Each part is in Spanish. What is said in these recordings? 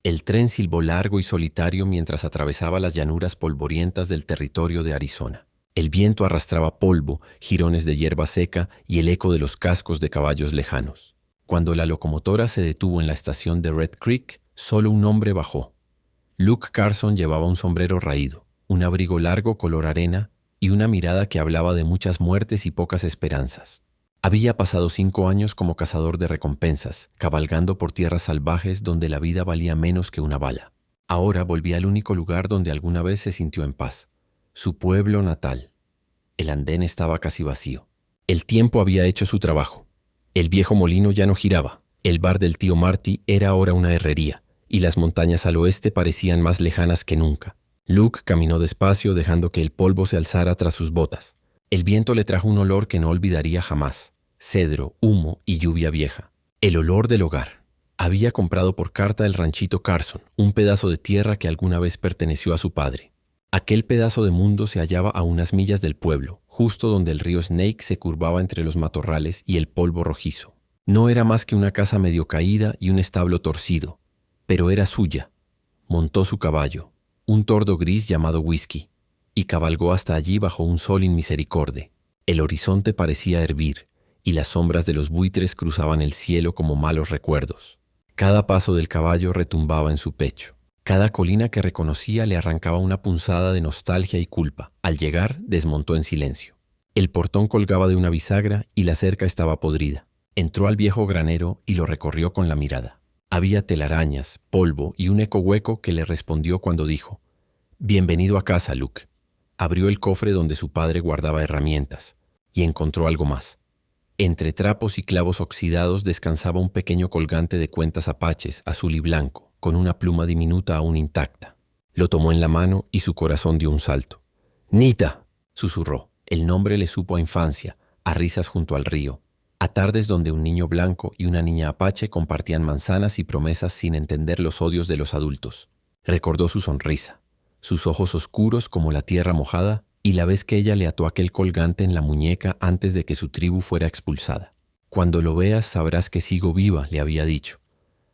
El tren silbó largo y solitario mientras atravesaba las llanuras polvorientas del territorio de Arizona. El viento arrastraba polvo, jirones de hierba seca y el eco de los cascos de caballos lejanos. Cuando la locomotora se detuvo en la estación de Red Creek, solo un hombre bajó. Luke Carson llevaba un sombrero raído, un abrigo largo color arena y una mirada que hablaba de muchas muertes y pocas esperanzas. Había pasado 5 años como cazador de recompensas, cabalgando por tierras salvajes donde la vida valía menos que una bala. Ahora volvía al único lugar donde alguna vez se sintió en paz, su pueblo natal. El andén estaba casi vacío. El tiempo había hecho su trabajo. El viejo molino ya no giraba. El bar del tío Marty era ahora una herrería, y las montañas al oeste parecían más lejanas que nunca. Luke caminó despacio dejando que el polvo se alzara tras sus botas. El viento le trajo un olor que no olvidaría jamás: cedro, humo y lluvia vieja. El olor del hogar. Había comprado por carta el ranchito Carson, un pedazo de tierra que alguna vez perteneció a su padre. Aquel pedazo de mundo se hallaba a unas millas del pueblo, justo donde el río Snake se curvaba entre los matorrales y el polvo rojizo. No era más que una casa medio caída y un establo torcido, pero era suya. Montó su caballo, un tordo gris llamado Whisky, y cabalgó hasta allí bajo un sol inmisericorde. El horizonte parecía hervir, y las sombras de los buitres cruzaban el cielo como malos recuerdos. Cada paso del caballo retumbaba en su pecho. Cada colina que reconocía le arrancaba una punzada de nostalgia y culpa. Al llegar, desmontó en silencio. El portón colgaba de una bisagra y la cerca estaba podrida. Entró al viejo granero y lo recorrió con la mirada. Había telarañas, polvo y un eco hueco que le respondió cuando dijo: «Bienvenido a casa, Luke». Abrió el cofre donde su padre guardaba herramientas y encontró algo más. Entre trapos y clavos oxidados descansaba un pequeño colgante de cuentas apaches, azul y blanco, con una pluma diminuta aún intacta. Lo tomó en la mano y su corazón dio un salto. «Nita», susurró. El nombre le supo a infancia, a risas junto al río, a tardes donde un niño blanco y una niña apache compartían manzanas y promesas sin entender los odios de los adultos. Recordó su sonrisa, sus ojos oscuros como la tierra mojada, y la vez que ella le ató aquel colgante en la muñeca antes de que su tribu fuera expulsada. «Cuando lo veas sabrás que sigo viva», le había dicho.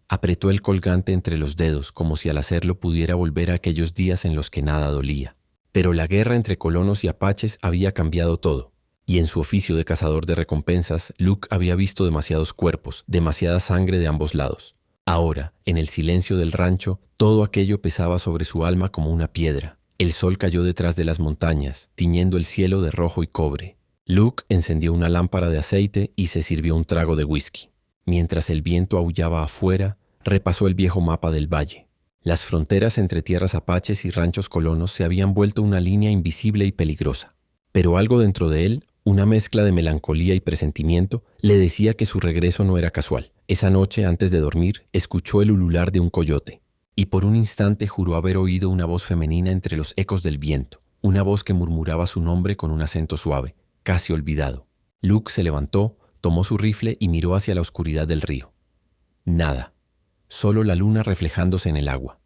Apretó el colgante entre los dedos, como si al hacerlo pudiera volver a aquellos días en los que nada dolía. Pero la guerra entre colonos y apaches había cambiado todo, y en su oficio de cazador de recompensas, Luke había visto demasiados cuerpos, demasiada sangre de ambos lados. Ahora, en el silencio del rancho, todo aquello pesaba sobre su alma como una piedra. El sol cayó detrás de las montañas, tiñendo el cielo de rojo y cobre. Luke encendió una lámpara de aceite y se sirvió un trago de whisky. Mientras el viento aullaba afuera, repasó el viejo mapa del valle. Las fronteras entre tierras apaches y ranchos colonos se habían vuelto una línea invisible y peligrosa. Pero algo dentro de él, una mezcla de melancolía y presentimiento, le decía que su regreso no era casual. Esa noche, antes de dormir, escuchó el ulular de un coyote, y por un instante juró haber oído una voz femenina entre los ecos del viento, una voz que murmuraba su nombre con un acento suave, casi olvidado. Luke se levantó, tomó su rifle y miró hacia la oscuridad del río. Nada, solo la luna reflejándose en el agua.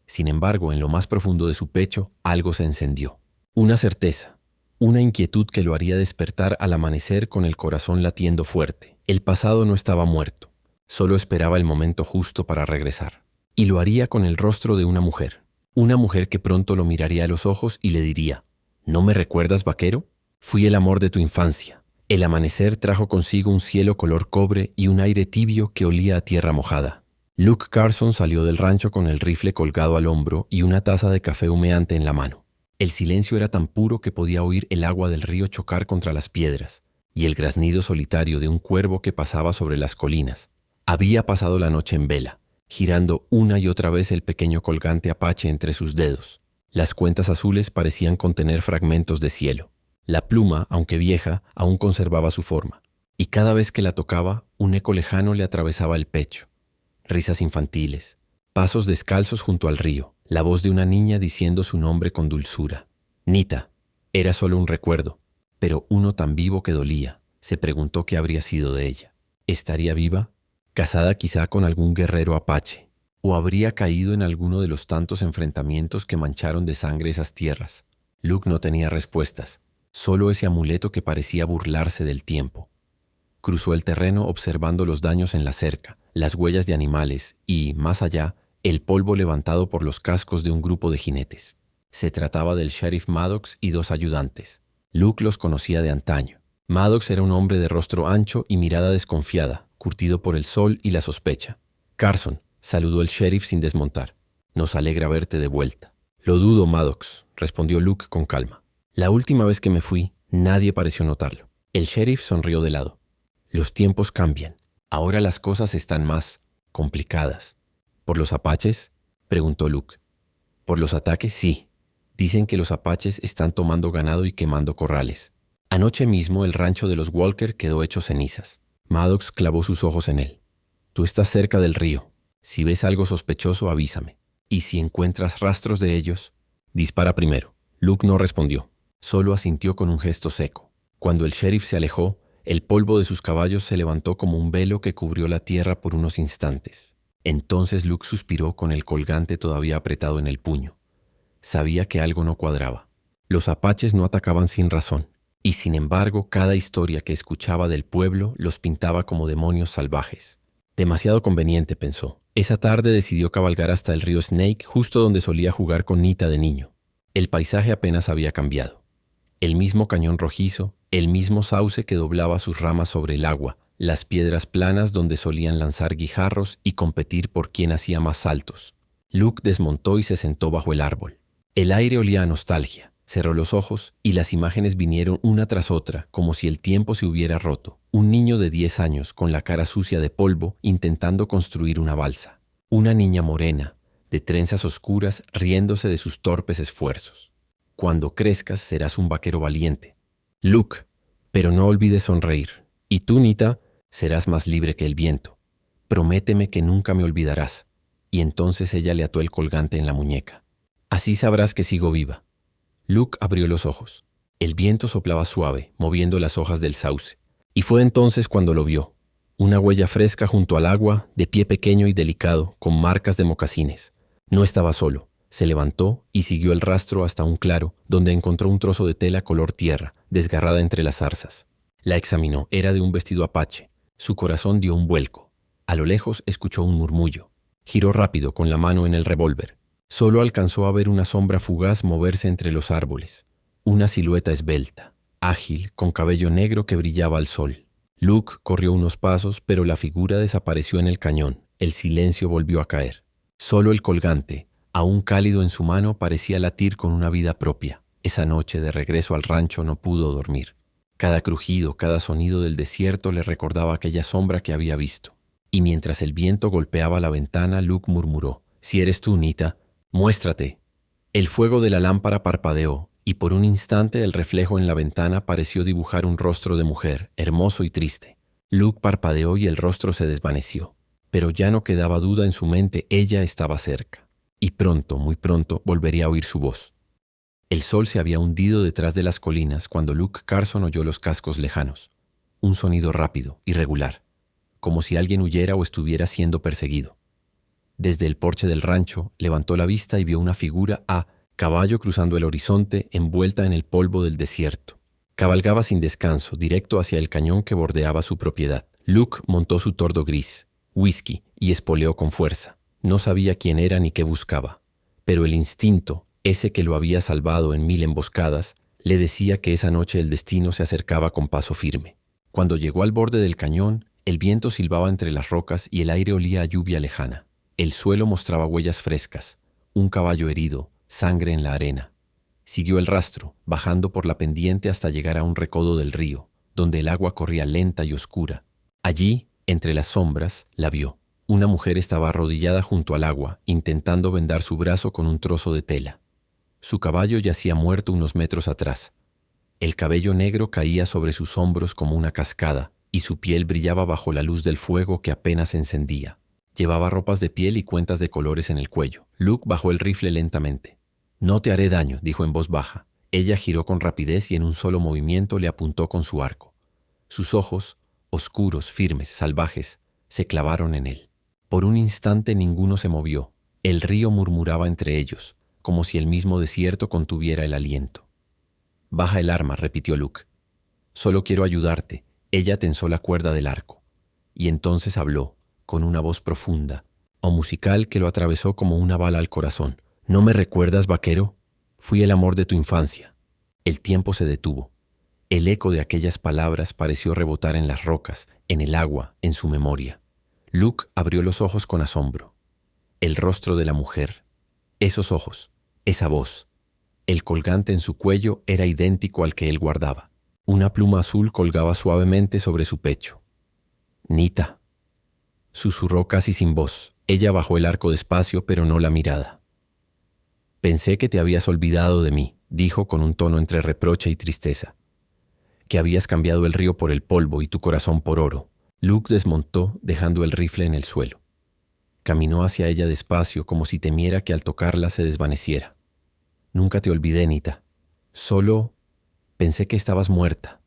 Sin embargo, en lo más profundo de su pecho, algo se encendió. Una certeza, una inquietud que lo haría despertar al amanecer con el corazón latiendo fuerte. El pasado no estaba muerto, solo esperaba el momento justo para regresar. Y lo haría con el rostro de una mujer que pronto lo miraría a los ojos y le diría: «¿No me recuerdas, vaquero? Fui el amor de tu infancia». El amanecer trajo consigo un cielo color cobre y un aire tibio que olía a tierra mojada. Luke Carson salió del rancho con el rifle colgado al hombro y una taza de café humeante en la mano. El silencio era tan puro que podía oír el agua del río chocar contra las piedras y el graznido solitario de un cuervo que pasaba sobre las colinas. Había pasado la noche en vela, girando una y otra vez el pequeño colgante apache entre sus dedos. Las cuentas azules parecían contener fragmentos de cielo. La pluma, aunque vieja, aún conservaba su forma, y cada vez que la tocaba, un eco lejano le atravesaba el pecho. Risas infantiles, pasos descalzos junto al río, la voz de una niña diciendo su nombre con dulzura. Nita. Era solo un recuerdo, pero uno tan vivo que dolía. Se preguntó qué habría sido de ella. ¿Estaría viva? ¿Casada quizá con algún guerrero apache? ¿O habría caído en alguno de los tantos enfrentamientos que mancharon de sangre esas tierras? Luke no tenía respuestas, solo ese amuleto que parecía burlarse del tiempo. Cruzó el terreno observando los daños en la cerca, las huellas de animales y, más allá, el polvo levantado por los cascos de un grupo de jinetes. Se trataba del sheriff Maddox y 2 ayudantes. Luke los conocía de antaño. Maddox era un hombre de rostro ancho y mirada desconfiada, curtido por el sol y la sospecha. «Carson», saludó el sheriff sin desmontar. «Nos alegra verte de vuelta». «Lo dudo, Maddox», respondió Luke con calma. «La última vez que me fui, nadie pareció notarlo». El sheriff sonrió de lado. «Los tiempos cambian. Ahora las cosas están más complicadas». «¿Por los apaches?», preguntó Luke. «Por los ataques, sí. Dicen que los apaches están tomando ganado y quemando corrales. Anoche mismo el rancho de los Walker quedó hecho cenizas». Maddox clavó sus ojos en él. «Tú estás cerca del río. Si ves algo sospechoso, avísame. Y si encuentras rastros de ellos, dispara primero». Luke no respondió. Solo asintió con un gesto seco. Cuando el sheriff se alejó, el polvo de sus caballos se levantó como un velo que cubrió la tierra por unos instantes. Entonces Luke suspiró con el colgante todavía apretado en el puño. Sabía que algo no cuadraba. Los apaches no atacaban sin razón, y sin embargo cada historia que escuchaba del pueblo los pintaba como demonios salvajes. Demasiado conveniente, pensó. Esa tarde decidió cabalgar hasta el río Snake, justo donde solía jugar con Nita de niño. El paisaje apenas había cambiado. El mismo cañón rojizo, el mismo sauce que doblaba sus ramas sobre el agua, las piedras planas donde solían lanzar guijarros y competir por quién hacía más saltos. Luke desmontó y se sentó bajo el árbol. El aire olía a nostalgia. Cerró los ojos y las imágenes vinieron una tras otra, como si el tiempo se hubiera roto. Un niño de 10 años, con la cara sucia de polvo, intentando construir una balsa. Una niña morena, de trenzas oscuras, riéndose de sus torpes esfuerzos. «Cuando crezcas serás un vaquero valiente, Luke, pero no olvides sonreír. Y tú, Nita, serás más libre que el viento. Prométeme que nunca me olvidarás». Y entonces ella le ató el colgante en la muñeca. «Así sabrás que sigo viva». Luke abrió los ojos. El viento soplaba suave, moviendo las hojas del sauce. Y fue entonces cuando lo vio. Una huella fresca junto al agua, de pie pequeño y delicado, con marcas de mocasines. No estaba solo. Se levantó y siguió el rastro hasta un claro, donde encontró un trozo de tela color tierra, desgarrada entre las zarzas. La examinó. Era de un vestido apache. Su corazón dio un vuelco. A lo lejos escuchó un murmullo. Giró rápido con la mano en el revólver. Solo alcanzó a ver una sombra fugaz moverse entre los árboles. Una silueta esbelta, ágil, con cabello negro que brillaba al sol. Luke corrió unos pasos, pero la figura desapareció en el cañón. El silencio volvió a caer. Solo el colgante, aún cálido en su mano, parecía latir con una vida propia. Esa noche, de regreso al rancho, no pudo dormir. Cada crujido, cada sonido del desierto le recordaba aquella sombra que había visto. Y mientras el viento golpeaba la ventana, Luke murmuró: «Si eres tú, Nita, muéstrate». El fuego de la lámpara parpadeó, y por un instante el reflejo en la ventana pareció dibujar un rostro de mujer, hermoso y triste. Luke parpadeó y el rostro se desvaneció. Pero ya no quedaba duda en su mente, ella estaba cerca. Y pronto, muy pronto, volvería a oír su voz. El sol se había hundido detrás de las colinas cuando Luke Carson oyó los cascos lejanos. Un sonido rápido, irregular, como si alguien huyera o estuviera siendo perseguido. Desde el porche del rancho, levantó la vista y vio una figura a caballo cruzando el horizonte, envuelta en el polvo del desierto. Cabalgaba sin descanso, directo hacia el cañón que bordeaba su propiedad. Luke montó su tordo gris, Whisky, y espoleó con fuerza. No sabía quién era ni qué buscaba, pero el instinto, ese que lo había salvado en 1000 emboscadas, le decía que esa noche el destino se acercaba con paso firme. Cuando llegó al borde del cañón, el viento silbaba entre las rocas y el aire olía a lluvia lejana. El suelo mostraba huellas frescas, un caballo herido, sangre en la arena. Siguió el rastro, bajando por la pendiente hasta llegar a un recodo del río, donde el agua corría lenta y oscura. Allí, entre las sombras, la vio. Una mujer estaba arrodillada junto al agua, intentando vendar su brazo con un trozo de tela. Su caballo yacía muerto unos metros atrás. El cabello negro caía sobre sus hombros como una cascada, y su piel brillaba bajo la luz del fuego que apenas encendía. Llevaba ropas de piel y cuentas de colores en el cuello. Luke bajó el rifle lentamente. «No te haré daño», dijo en voz baja. Ella giró con rapidez y en un solo movimiento le apuntó con su arco. Sus ojos, oscuros, firmes, salvajes, se clavaron en él. Por un instante ninguno se movió. El río murmuraba entre ellos, como si el mismo desierto contuviera el aliento. «Baja el arma», repitió Luke. «Solo quiero ayudarte». Ella tensó la cuerda del arco. Y entonces habló, con una voz profunda. o musical que lo atravesó como una bala al corazón. ¿No me recuerdas, vaquero? Fui el amor de tu infancia. El tiempo se detuvo. El eco de aquellas palabras pareció rebotar en las rocas, en el agua, en su memoria. Luke abrió los ojos con asombro. El rostro de la mujer, esos ojos, esa voz. El colgante en su cuello era idéntico al que él guardaba. Una pluma azul colgaba suavemente sobre su pecho. «Nita», susurró casi sin voz. Ella bajó el arco despacio, pero no la mirada. «Pensé que te habías olvidado de mí», dijo con un tono entre reproche y tristeza. «Que habías cambiado el río por el polvo y tu corazón por oro». Luke desmontó, dejando el rifle en el suelo. Caminó hacia ella despacio, como si temiera que al tocarla se desvaneciera. «Nunca te olvidé, Nita. Solo pensé que estabas muerta».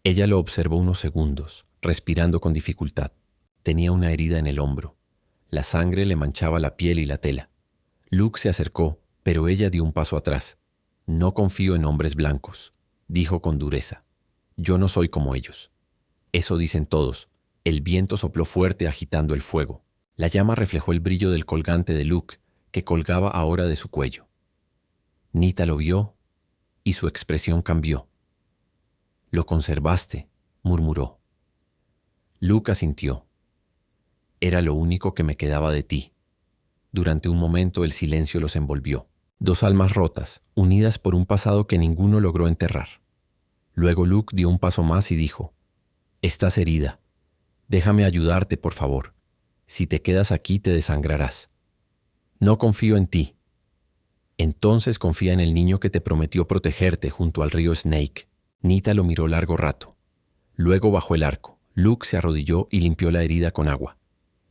Ella lo observó unos segundos, respirando con dificultad. Tenía una herida en el hombro. La sangre le manchaba la piel y la tela. Luke se acercó, pero ella dio un paso atrás. «No confío en hombres blancos», dijo con dureza. «Yo no soy como ellos». «Eso dicen todos». El viento sopló fuerte agitando el fuego. La llama reflejó el brillo del colgante de Luke, que colgaba ahora de su cuello. Nita lo vio y su expresión cambió. «Lo conservaste», murmuró. Luke asintió. «Era lo único que me quedaba de ti». Durante un momento el silencio los envolvió. Dos almas rotas, unidas por un pasado que ninguno logró enterrar. Luego Luke dio un paso más y dijo: «Estás herida. Déjame ayudarte, por favor. Si te quedas aquí te desangrarás». «No confío en ti». «Entonces confía en el niño que te prometió protegerte junto al río Snake». Nita lo miró largo rato. Luego bajó el arco. Luke se arrodilló y limpió la herida con agua.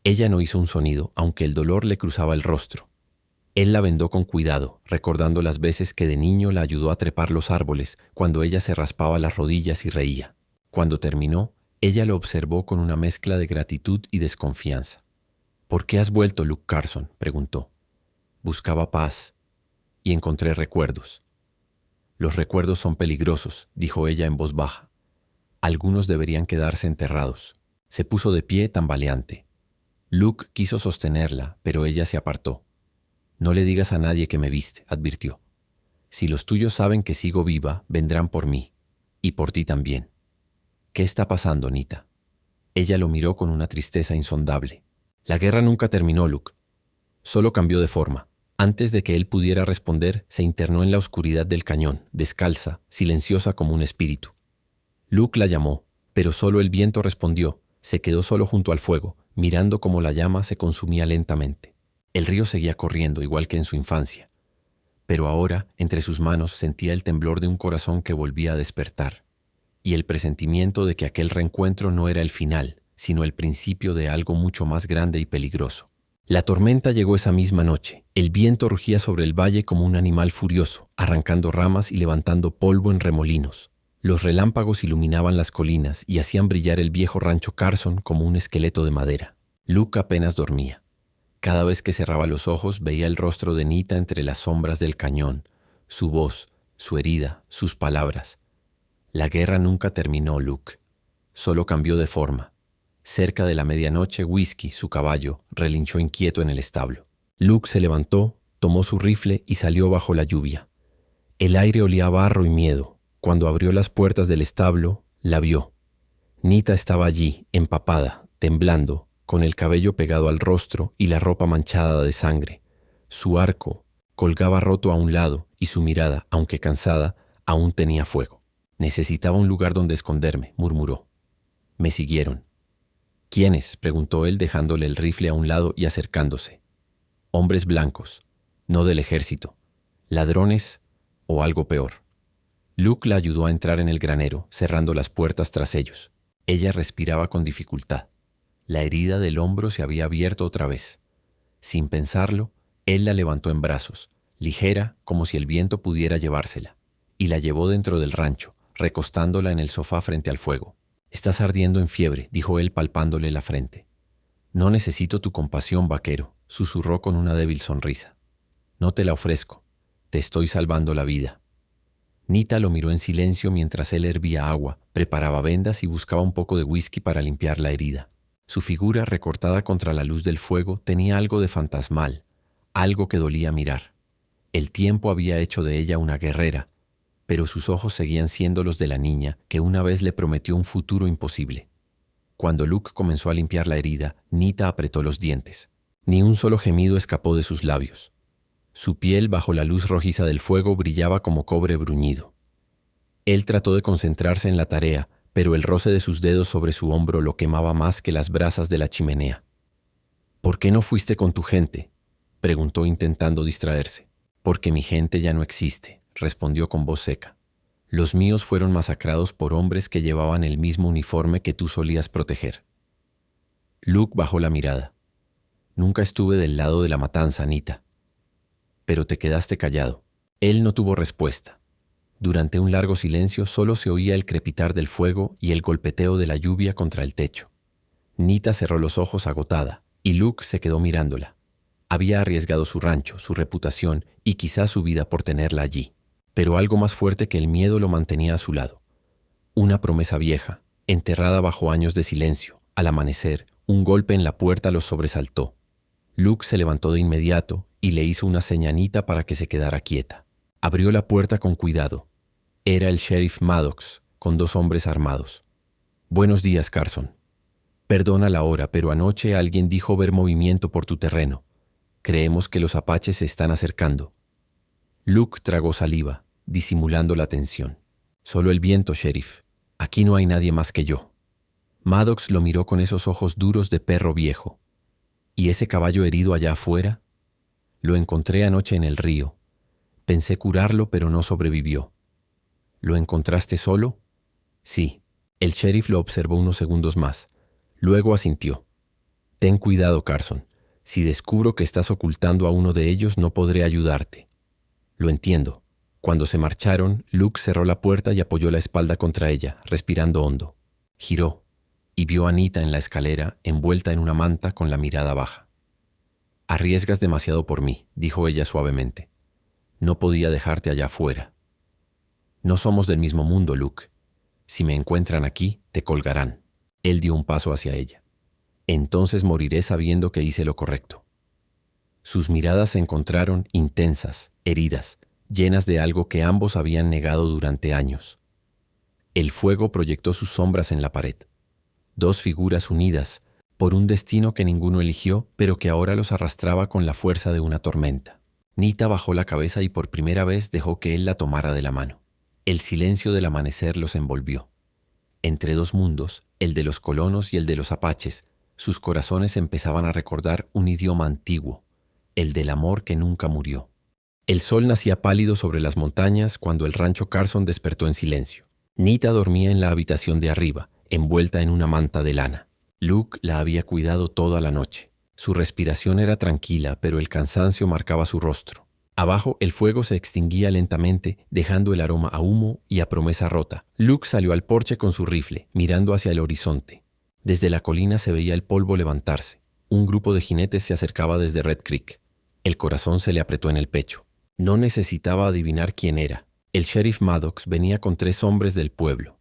Ella no hizo un sonido, aunque el dolor le cruzaba el rostro. Él la vendó con cuidado, recordando las veces que de niño la ayudó a trepar los árboles cuando ella se raspaba las rodillas y reía. Cuando terminó, ella lo observó con una mezcla de gratitud y desconfianza. «¿Por qué has vuelto, Luke Carson?», preguntó. «Buscaba paz y encontré recuerdos». «Los recuerdos son peligrosos», dijo ella en voz baja. «Algunos deberían quedarse enterrados». Se puso de pie tambaleante. Luke quiso sostenerla, pero ella se apartó. «No le digas a nadie que me viste», advirtió. «Si los tuyos saben que sigo viva, vendrán por mí. Y por ti también». «¿Qué está pasando, Nita?». Ella lo miró con una tristeza insondable. «La guerra nunca terminó, Luke. Solo cambió de forma». Antes de que él pudiera responder, se internó en la oscuridad del cañón, descalza, silenciosa como un espíritu. Luke la llamó, pero solo el viento respondió. Se quedó solo junto al fuego, mirando cómo la llama se consumía lentamente. El río seguía corriendo, igual que en su infancia. Pero ahora, entre sus manos, sentía el temblor de un corazón que volvía a despertar, y el presentimiento de que aquel reencuentro no era el final, sino el principio de algo mucho más grande y peligroso. La tormenta llegó esa misma noche. El viento rugía sobre el valle como un animal furioso, arrancando ramas y levantando polvo en remolinos. Los relámpagos iluminaban las colinas y hacían brillar el viejo rancho Carson como un esqueleto de madera. Luke apenas dormía. Cada vez que cerraba los ojos veía el rostro de Nita entre las sombras del cañón, su voz, su herida, sus palabras. La guerra nunca terminó, Luke. Solo cambió de forma. Cerca de la medianoche, Whisky, su caballo, relinchó inquieto en el establo. Luke se levantó, tomó su rifle y salió bajo la lluvia. El aire olía a barro y miedo. Cuando abrió las puertas del establo, la vio. Nita estaba allí, empapada, temblando, con el cabello pegado al rostro y la ropa manchada de sangre. Su arco colgaba roto a un lado y su mirada, aunque cansada, aún tenía fuego. «Necesitaba un lugar donde esconderme», murmuró. «Me siguieron». «¿Quiénes?», preguntó él dejándole el rifle a un lado y acercándose. «Hombres blancos, no del ejército. Ladrones o algo peor». Luke la ayudó a entrar en el granero, cerrando las puertas tras ellos. Ella respiraba con dificultad. La herida del hombro se había abierto otra vez. Sin pensarlo, él la levantó en brazos, ligera como si el viento pudiera llevársela, y la llevó dentro del rancho, recostándola en el sofá frente al fuego. «Estás ardiendo en fiebre», dijo él palpándole la frente. «No necesito tu compasión, vaquero», susurró con una débil sonrisa. «No te la ofrezco. Te estoy salvando la vida». Nita lo miró en silencio mientras él hervía agua, preparaba vendas y buscaba un poco de whisky para limpiar la herida. Su figura, recortada contra la luz del fuego, tenía algo de fantasmal, algo que dolía mirar. El tiempo había hecho de ella una guerrera, pero sus ojos seguían siendo los de la niña que una vez le prometió un futuro imposible. Cuando Luke comenzó a limpiar la herida, Nita apretó los dientes. Ni un solo gemido escapó de sus labios. Su piel, bajo la luz rojiza del fuego, brillaba como cobre bruñido. Él trató de concentrarse en la tarea, pero el roce de sus dedos sobre su hombro lo quemaba más que las brasas de la chimenea. «¿Por qué no fuiste con tu gente?», preguntó intentando distraerse. «Porque mi gente ya no existe», respondió con voz seca. «Los míos fueron masacrados por hombres que llevaban el mismo uniforme que tú solías proteger». Luke bajó la mirada. «Nunca estuve del lado de la matanza, Nita. Pero te quedaste callado». Él no tuvo respuesta. Durante un largo silencio solo se oía el crepitar del fuego y el golpeteo de la lluvia contra el techo. Nita cerró los ojos agotada, y Luke se quedó mirándola. Había arriesgado su rancho, su reputación y quizás su vida por tenerla allí. Pero algo más fuerte que el miedo lo mantenía a su lado. Una promesa vieja, enterrada bajo años de silencio. Al amanecer, un golpe en la puerta los sobresaltó. Luke se levantó de inmediato y le hizo una seña a Nita para que se quedara quieta. Abrió la puerta con cuidado. Era el sheriff Maddox, con 2 hombres armados. «Buenos días, Carson. Perdona la hora, pero anoche alguien dijo ver movimiento por tu terreno. Creemos que los apaches se están acercando». Luke tragó saliva, disimulando la tensión. «Solo el viento, sheriff. Aquí no hay nadie más que yo». Maddox lo miró con esos ojos duros de perro viejo. «¿Y ese caballo herido allá afuera?» «Lo encontré anoche en el río. Pensé curarlo, pero no sobrevivió». «¿Lo encontraste solo?» «Sí». El sheriff lo observó unos segundos más. Luego asintió. «Ten cuidado, Carson. Si descubro que estás ocultando a uno de ellos, no podré ayudarte». «Lo entiendo». Cuando se marcharon, Luke cerró la puerta y apoyó la espalda contra ella, respirando hondo. Giró y vio a Nita en la escalera, envuelta en una manta con la mirada baja. «Arriesgas demasiado por mí», dijo ella suavemente. «No podía dejarte allá afuera». «No somos del mismo mundo, Luke. Si me encuentran aquí, te colgarán». Él dio un paso hacia ella. «Entonces moriré sabiendo que hice lo correcto». Sus miradas se encontraron intensas, heridas, llenas de algo que ambos habían negado durante años. El fuego proyectó sus sombras en la pared. 2 figuras unidas, por un destino que ninguno eligió, pero que ahora los arrastraba con la fuerza de una tormenta. Nita bajó la cabeza y por primera vez dejó que él la tomara de la mano. El silencio del amanecer los envolvió. Entre 2 mundos, el de los colonos y el de los apaches, sus corazones empezaban a recordar un idioma antiguo, el del amor que nunca murió. El sol nacía pálido sobre las montañas cuando el rancho Carson despertó en silencio. Nita dormía en la habitación de arriba, envuelta en una manta de lana. Luke la había cuidado toda la noche. Su respiración era tranquila, pero el cansancio marcaba su rostro. Abajo el fuego se extinguía lentamente, dejando el aroma a humo y a promesa rota. Luke salió al porche con su rifle, mirando hacia el horizonte. Desde la colina se veía el polvo levantarse. Un grupo de jinetes se acercaba desde Red Creek. El corazón se le apretó en el pecho. No necesitaba adivinar quién era. El sheriff Maddox venía con 3 hombres del pueblo.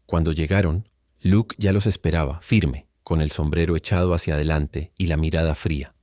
Cuando llegaron, Luke ya los esperaba, firme, con el sombrero echado hacia adelante y la mirada fría.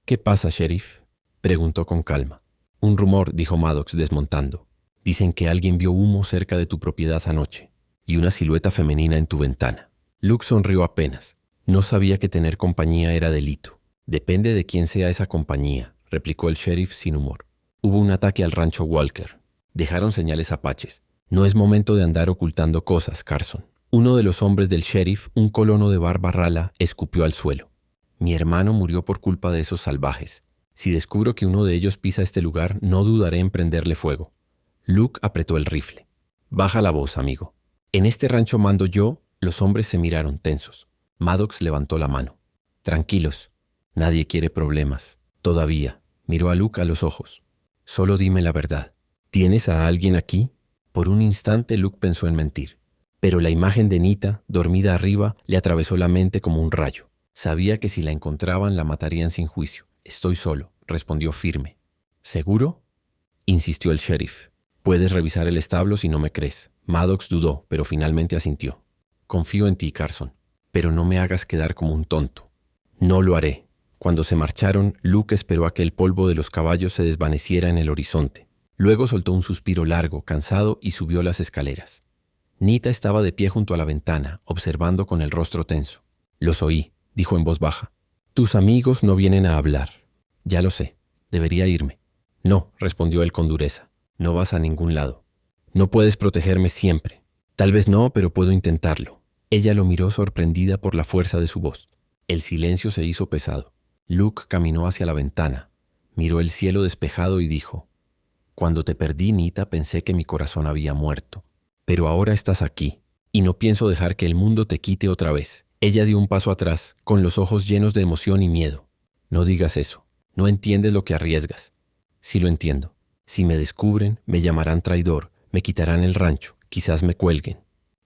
«¿Qué pasa, sheriff?», preguntó con calma. «Un rumor», dijo Maddox desmontando. «Dicen que alguien vio humo cerca de tu propiedad anoche y una silueta femenina en tu ventana». Luke sonrió apenas. No sabía que tener compañía era delito. «Depende de quién sea esa compañía», replicó el sheriff sin humor. «Hubo un ataque al rancho Walker. Dejaron señales apaches. No es momento de andar ocultando cosas, Carson». Uno de los hombres del sheriff, un colono de barba rala, escupió al suelo. «Mi hermano murió por culpa de esos salvajes. Si descubro que uno de ellos pisa este lugar, no dudaré en prenderle fuego». Luke apretó el rifle. «Baja la voz, amigo. En este rancho mando yo». Los hombres se miraron tensos. Maddox levantó la mano. «Tranquilos. Nadie quiere problemas. Todavía». Miró a Luke a los ojos. «Solo dime la verdad. ¿Tienes a alguien aquí?» Por un instante Luke pensó en mentir. Pero la imagen de Nita, dormida arriba, le atravesó la mente como un rayo. Sabía que si la encontraban la matarían sin juicio. «Estoy solo», respondió firme. «¿Seguro?», insistió el sheriff. «Puedes revisar el establo si no me crees». Maddox dudó, pero finalmente asintió. «Confío en ti, Carson». pero no me hagas quedar como un tonto. No lo haré. Cuando se marcharon, Luke esperó a que el polvo de los caballos se desvaneciera en el horizonte. Luego soltó un suspiro largo, cansado, y subió las escaleras. Nita estaba de pie junto a la ventana, observando con el rostro tenso. «Los oí», dijo en voz baja. «Tus amigos no vienen a hablar». «Ya lo sé. Debería irme». «No», respondió él con dureza. «No vas a ningún lado. No puedes protegerme siempre». «Tal vez no, pero puedo intentarlo». Ella lo miró sorprendida por la fuerza de su voz. El silencio se hizo pesado. Luke caminó hacia la ventana, miró el cielo despejado y dijo: «Cuando te perdí, Nita, pensé que mi corazón había muerto. Pero ahora estás aquí, y no pienso dejar que el mundo te quite otra vez». Ella dio un paso atrás, con los ojos llenos de emoción y miedo. «No digas eso. No entiendes lo que arriesgas». «Sí lo entiendo. Si me descubren, me llamarán traidor, me quitarán el rancho, quizás me cuelguen.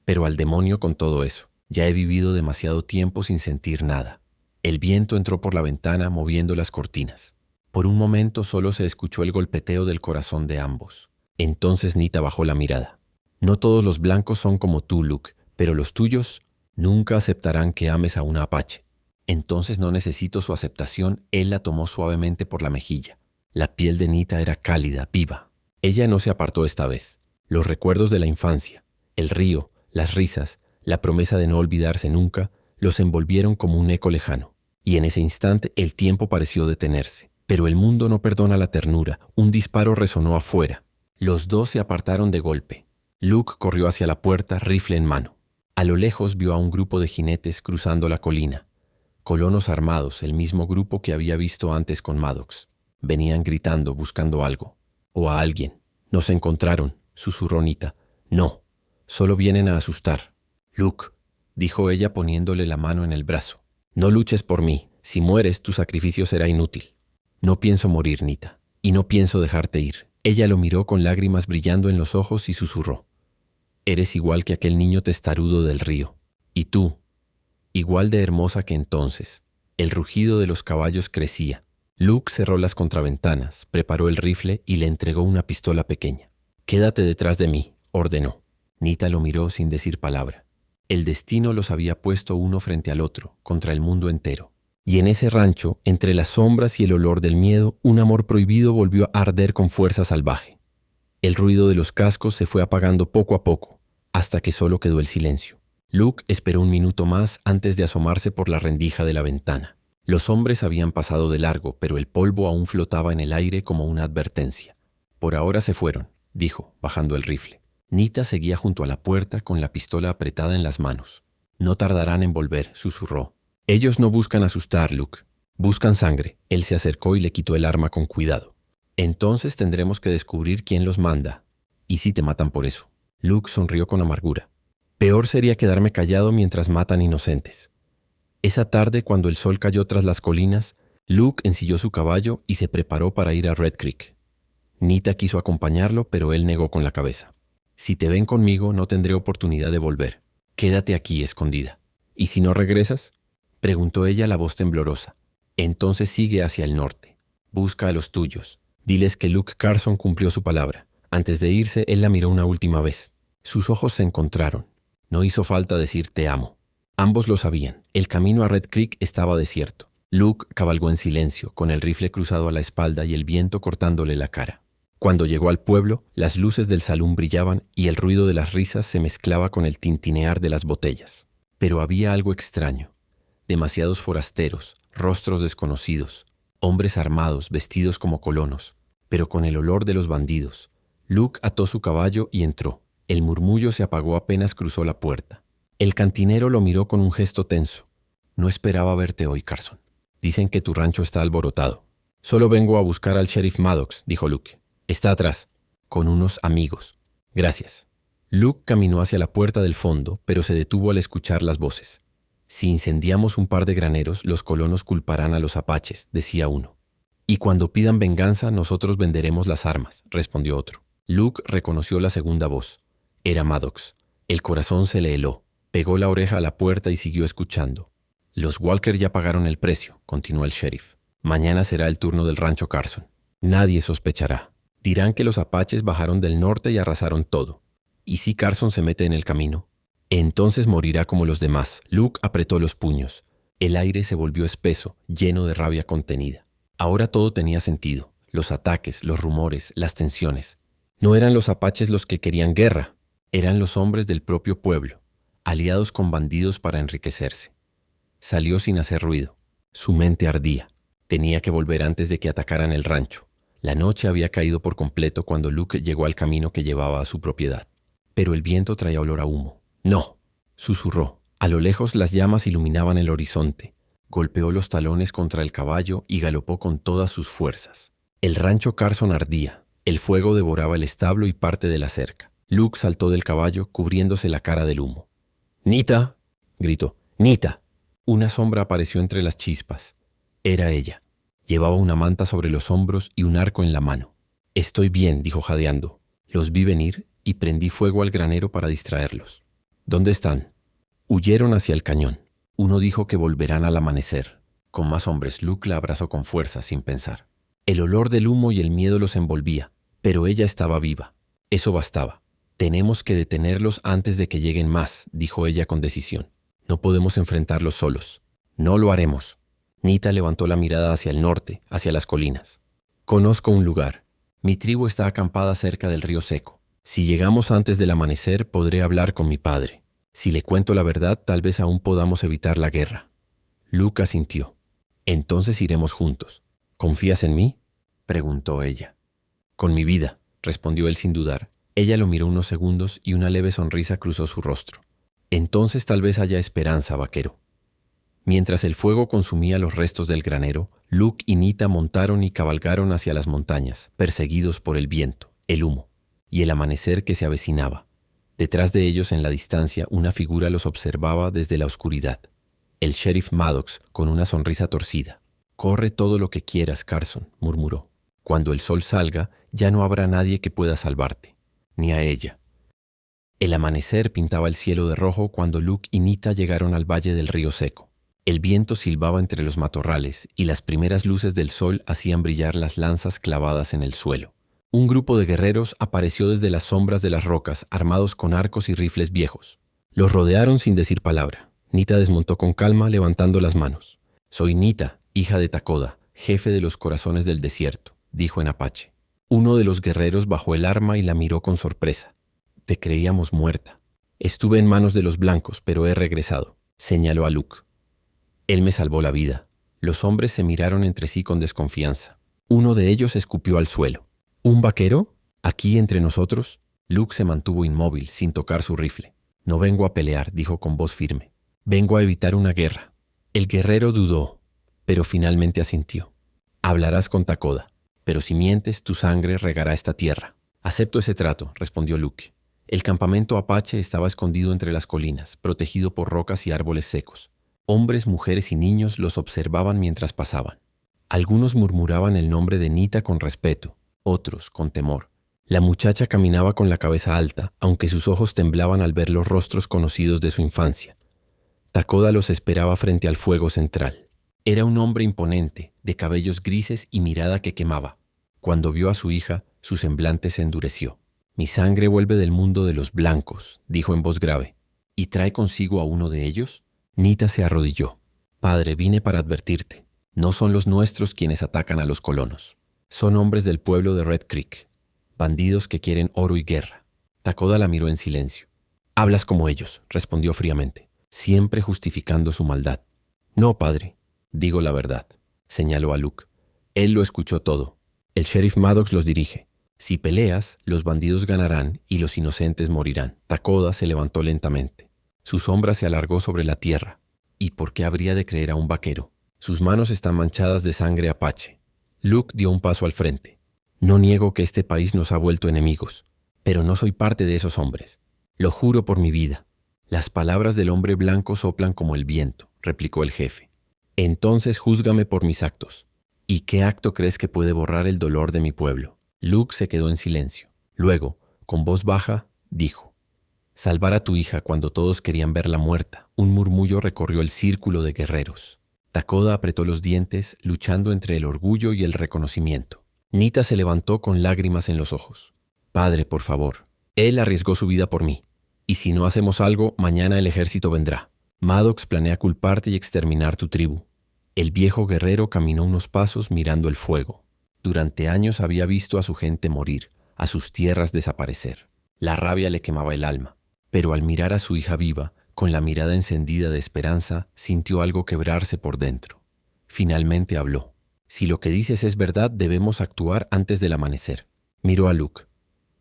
Pero al demonio con todo eso. Ya he vivido demasiado tiempo sin sentir nada». El viento entró por la ventana moviendo las cortinas. Por un momento solo se escuchó el golpeteo del corazón de ambos. Entonces Nita bajó la mirada. «No todos los blancos son como tú, Luke, pero los tuyos nunca aceptarán que ames a una apache». «Entonces no necesito su aceptación». Él la tomó suavemente por la mejilla. La piel de Nita era cálida, viva. Ella no se apartó esta vez. Los recuerdos de la infancia, el río, las risas, la promesa de no olvidarse nunca, los envolvieron como un eco lejano. Y en ese instante el tiempo pareció detenerse. Pero el mundo no perdona la ternura. Un disparo resonó afuera. Los dos se apartaron de golpe. Luke corrió hacia la puerta, rifle en mano. A lo lejos vio a un grupo de jinetes cruzando la colina. Colonos armados, el mismo grupo que había visto antes con Maddox. Venían gritando, buscando algo. O a alguien. «Nos encontraron», susurró Nita. «No, solo vienen a asustar». «Luke», dijo ella poniéndole la mano en el brazo. «No luches por mí. Si mueres, tu sacrificio será inútil». «No pienso morir, Nita, y no pienso dejarte ir». Ella lo miró con lágrimas brillando en los ojos y susurró: «Eres igual que aquel niño testarudo del río. Y tú, igual de hermosa que entonces». El rugido de los caballos crecía. Luke cerró las contraventanas, preparó el rifle y le entregó una pistola pequeña. «Quédate detrás de mí», ordenó. Nita lo miró sin decir palabra. El destino los había puesto uno frente al otro, contra el mundo entero. Y en ese rancho, entre las sombras y el olor del miedo, un amor prohibido volvió a arder con fuerza salvaje. El ruido de los cascos se fue apagando poco a poco, hasta que solo quedó el silencio. Luke esperó un minuto más antes de asomarse por la rendija de la ventana. Los hombres habían pasado de largo, pero el polvo aún flotaba en el aire como una advertencia. «Por ahora se fueron», dijo, bajando el rifle. Nita seguía junto a la puerta con la pistola apretada en las manos. «No tardarán en volver», susurró. «Ellos no buscan asustar, Luke. Buscan sangre». Él se acercó y le quitó el arma con cuidado. «Entonces tendremos que descubrir quién los manda. ¿Y si te matan por eso?» Luke sonrió con amargura. «Peor sería quedarme callado mientras matan inocentes». Esa tarde, cuando el sol cayó tras las colinas, Luke ensilló su caballo y se preparó para ir a Red Creek. Nita quiso acompañarlo, pero él negó con la cabeza. «Si te ven conmigo, no tendré oportunidad de volver. Quédate aquí, escondida». «¿Y si no regresas?», preguntó ella, la voz temblorosa. «Entonces sigue hacia el norte. Busca a los tuyos. Diles que Luke Carson cumplió su palabra». Antes de irse, él la miró una última vez. Sus ojos se encontraron. No hizo falta decir «te amo». Ambos lo sabían. El camino a Red Creek estaba desierto. Luke cabalgó en silencio, con el rifle cruzado a la espalda y el viento cortándole la cara. Cuando llegó al pueblo, las luces del salón brillaban y el ruido de las risas se mezclaba con el tintinear de las botellas. Pero había algo extraño. Demasiados forasteros, rostros desconocidos, hombres armados, vestidos como colonos, pero con el olor de los bandidos. Luke ató su caballo y entró. El murmullo se apagó apenas cruzó la puerta. El cantinero lo miró con un gesto tenso. «No esperaba verte hoy, Carson. Dicen que tu rancho está alborotado». «Solo vengo a buscar al sheriff Maddox», dijo Luke. «Está atrás, con unos amigos». «Gracias». Luke caminó hacia la puerta del fondo, pero se detuvo al escuchar las voces. «Si incendiamos un par de graneros, los colonos culparán a los apaches», decía uno. «Y cuando pidan venganza, nosotros venderemos las armas», respondió otro. Luke reconoció la segunda voz. Era Maddox. El corazón se le heló. Pegó la oreja a la puerta y siguió escuchando. «Los Walker ya pagaron el precio», continuó el sheriff. «Mañana será el turno del rancho Carson. Nadie sospechará. Dirán que los apaches bajaron del norte y arrasaron todo. ¿Y si Carson se mete en el camino? Entonces morirá como los demás. Luke apretó los puños. El aire se volvió espeso, lleno de rabia contenida. Ahora todo tenía sentido. Los ataques, los rumores, las tensiones. No eran los apaches los que querían guerra. Eran los hombres del propio pueblo, aliados con bandidos para enriquecerse. Salió sin hacer ruido. Su mente ardía. Tenía que volver antes de que atacaran el rancho. La noche había caído por completo cuando Luke llegó al camino que llevaba a su propiedad. Pero el viento traía olor a humo. «No», susurró. A lo lejos las llamas iluminaban el horizonte. Golpeó los talones contra el caballo y galopó con todas sus fuerzas. El rancho Carson ardía. El fuego devoraba el establo y parte de la cerca. Luke saltó del caballo, cubriéndose la cara del humo. «¡Nita!», gritó. «¡Nita!». Una sombra apareció entre las chispas. Era ella. Llevaba una manta sobre los hombros y un arco en la mano. «Estoy bien», dijo jadeando. «Los vi venir y prendí fuego al granero para distraerlos». «¿Dónde están?». «Huyeron hacia el cañón. Uno dijo que volverán al amanecer». Con más hombres, Luke la abrazó con fuerza, sin pensar. El olor del humo y el miedo los envolvía, pero ella estaba viva. Eso bastaba. «Tenemos que detenerlos antes de que lleguen más», dijo ella con decisión. «No podemos enfrentarlos solos». «No lo haremos». Nita levantó la mirada hacia el norte, hacia las colinas. «Conozco un lugar. Mi tribu está acampada cerca del río seco. Si llegamos antes del amanecer, podré hablar con mi padre. Si le cuento la verdad, tal vez aún podamos evitar la guerra». Luke asintió. «Entonces iremos juntos. ¿Confías en mí?», preguntó ella. «Con mi vida», respondió él sin dudar. Ella lo miró unos segundos y una leve sonrisa cruzó su rostro. «Entonces tal vez haya esperanza, vaquero». Mientras el fuego consumía los restos del granero, Luke y Nita montaron y cabalgaron hacia las montañas, perseguidos por el viento, el humo y el amanecer que se avecinaba. Detrás de ellos, en la distancia, una figura los observaba desde la oscuridad. El sheriff Maddox, con una sonrisa torcida. «Corre todo lo que quieras, Carson», murmuró. «Cuando el sol salga, ya no habrá nadie que pueda salvarte, ni a ella». El amanecer pintaba el cielo de rojo cuando Luke y Nita llegaron al valle del río seco. El viento silbaba entre los matorrales y las primeras luces del sol hacían brillar las lanzas clavadas en el suelo. Un grupo de guerreros apareció desde las sombras de las rocas, armados con arcos y rifles viejos. Los rodearon sin decir palabra. Nita desmontó con calma, levantando las manos. «Soy Nita, hija de Takoda, jefe de los corazones del desierto», dijo en apache. Uno de los guerreros bajó el arma y la miró con sorpresa. «Te creíamos muerta». «Estuve en manos de los blancos, pero he regresado», señaló a Luke. «Él me salvó la vida». Los hombres se miraron entre sí con desconfianza. Uno de ellos escupió al suelo. «¿Un vaquero? ¿Aquí entre nosotros?». Luke se mantuvo inmóvil, sin tocar su rifle. «No vengo a pelear», dijo con voz firme. «Vengo a evitar una guerra». El guerrero dudó, pero finalmente asintió. «Hablarás con Takoda, pero si mientes, tu sangre regará esta tierra». «Acepto ese trato», respondió Luke. El campamento apache estaba escondido entre las colinas, protegido por rocas y árboles secos. Hombres, mujeres y niños los observaban mientras pasaban. Algunos murmuraban el nombre de Nita con respeto, otros con temor. La muchacha caminaba con la cabeza alta, aunque sus ojos temblaban al ver los rostros conocidos de su infancia. Takoda los esperaba frente al fuego central. Era un hombre imponente, de cabellos grises y mirada que quemaba. Cuando vio a su hija, su semblante se endureció. «Mi sangre vuelve del mundo de los blancos», dijo en voz grave. «¿Y trae consigo a uno de ellos?». Nita se arrodilló. «Padre, vine para advertirte. No son los nuestros quienes atacan a los colonos. Son hombres del pueblo de Red Creek, bandidos que quieren oro y guerra». Takoda la miró en silencio. «Hablas como ellos», respondió fríamente, siempre justificando su maldad. «No, padre, digo la verdad», señaló a Luke. Él lo escuchó todo. «El sheriff Maddox los dirige. Si peleas, los bandidos ganarán y los inocentes morirán». Takoda se levantó lentamente. Su sombra se alargó sobre la tierra. ¿Y por qué habría de creer a un vaquero? Sus manos están manchadas de sangre apache. Luke dio un paso al frente. «No niego que este país nos ha vuelto enemigos, pero no soy parte de esos hombres. Lo juro por mi vida». «Las palabras del hombre blanco soplan como el viento», replicó el jefe. «Entonces júzgame por mis actos. ¿Y qué acto crees que puede borrar el dolor de mi pueblo?». Luke se quedó en silencio. Luego, con voz baja, dijo: «Salvar a tu hija cuando todos querían verla muerta». Un murmullo recorrió el círculo de guerreros. Takoda apretó los dientes, luchando entre el orgullo y el reconocimiento. Nita se levantó con lágrimas en los ojos. «Padre, por favor. Él arriesgó su vida por mí. Y si no hacemos algo, mañana el ejército vendrá. Maddox planea culparte y exterminar tu tribu. El viejo guerrero caminó unos pasos mirando el fuego. Durante años había visto a su gente morir, a sus tierras desaparecer. La rabia le quemaba el alma. Pero al mirar a su hija viva, con la mirada encendida de esperanza, sintió algo quebrarse por dentro. Finalmente habló. Si lo que dices es verdad, debemos actuar antes del amanecer. Miró a Luke.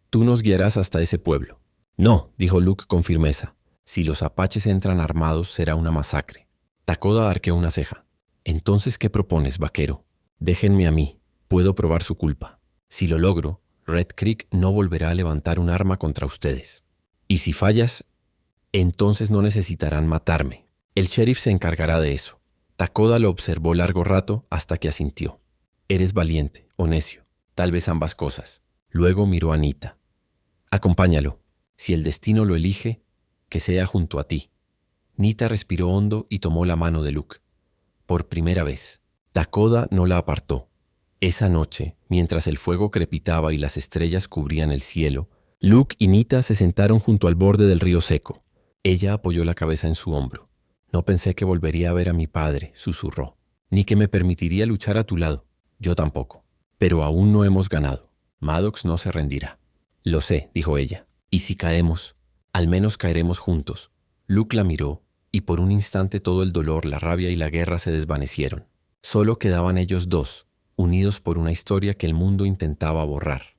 Tú nos guiarás hasta ese pueblo. No, dijo Luke con firmeza. Si los apaches entran armados, será una masacre. Takoda arqueó una ceja. Entonces, ¿qué propones, vaquero? Déjenme a mí. Puedo probar su culpa. Si lo logro, Red Creek no volverá a levantar un arma contra ustedes. Y si fallas, entonces no necesitarán matarme. El sheriff se encargará de eso. Takoda lo observó largo rato hasta que asintió. Eres valiente o necio, tal vez ambas cosas. Luego miró a Nita. Acompáñalo. Si el destino lo elige, que sea junto a ti. Nita respiró hondo y tomó la mano de Luke. Por primera vez, Takoda no la apartó. Esa noche, mientras el fuego crepitaba y las estrellas cubrían el cielo, Luke y Nita se sentaron junto al borde del río seco. Ella apoyó la cabeza en su hombro. No pensé que volvería a ver a mi padre, susurró. Ni que me permitiría luchar a tu lado. Yo tampoco. Pero aún no hemos ganado. Maddox no se rendirá. Lo sé, dijo ella. Y si caemos, al menos caeremos juntos. Luke la miró, y por un instante todo el dolor, la rabia y la guerra se desvanecieron. Solo quedaban ellos dos, unidos por una historia que el mundo intentaba borrar.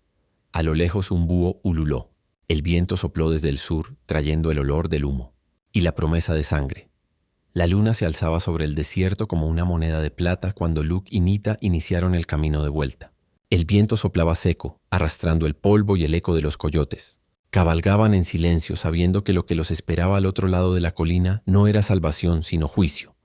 A lo lejos un búho ululó. El viento sopló desde el sur, trayendo el olor del humo. Y la promesa de sangre. La luna se alzaba sobre el desierto como una moneda de plata cuando Luke y Nita iniciaron el camino de vuelta. El viento soplaba seco, arrastrando el polvo y el eco de los coyotes. Cabalgaban en silencio, sabiendo que lo que los esperaba al otro lado de la colina no era salvación, sino juicio.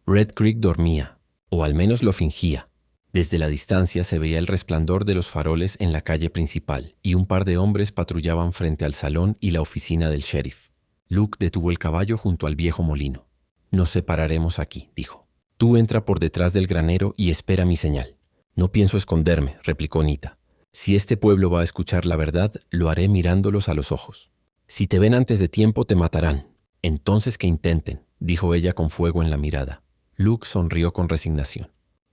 Red Creek dormía, o al menos lo fingía. Desde la distancia se veía el resplandor de los faroles en la calle principal, y un par de hombres patrullaban frente al salón y la oficina del sheriff. Luke detuvo el caballo junto al viejo molino. Nos separaremos aquí, dijo. Tú entra por detrás del granero y espera mi señal. No pienso esconderme, replicó Nita. Si este pueblo va a escuchar la verdad, lo haré mirándolos a los ojos. Si te ven antes de tiempo, te matarán. Entonces que intenten, dijo ella con fuego en la mirada. Luke sonrió con resignación.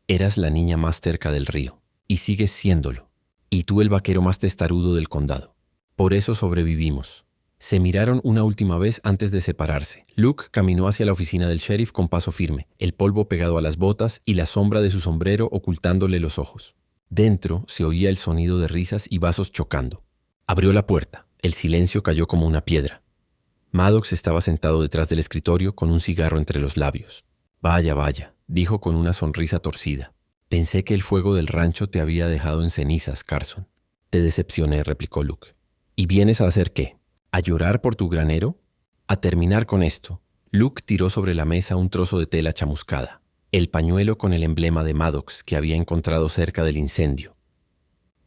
Eras la niña más cerca del río, y sigues siéndolo. Y tú el vaquero más testarudo del condado. Por eso sobrevivimos. Se miraron una última vez antes de separarse. Luke caminó hacia la oficina del sheriff con paso firme, el polvo pegado a las botas y la sombra de su sombrero ocultándole los ojos. Dentro se oía el sonido de risas y vasos chocando. Abrió la puerta. El silencio cayó como una piedra. Maddox estaba sentado detrás del escritorio con un cigarro entre los labios. Vaya, vaya, dijo con una sonrisa torcida. Pensé que el fuego del rancho te había dejado en cenizas, Carson. Te decepcioné, replicó Luke. ¿Y vienes a hacer qué? ¿A llorar por tu granero? A terminar con esto. Luke tiró sobre la mesa un trozo de tela chamuscada, el pañuelo con el emblema de Maddox que había encontrado cerca del incendio.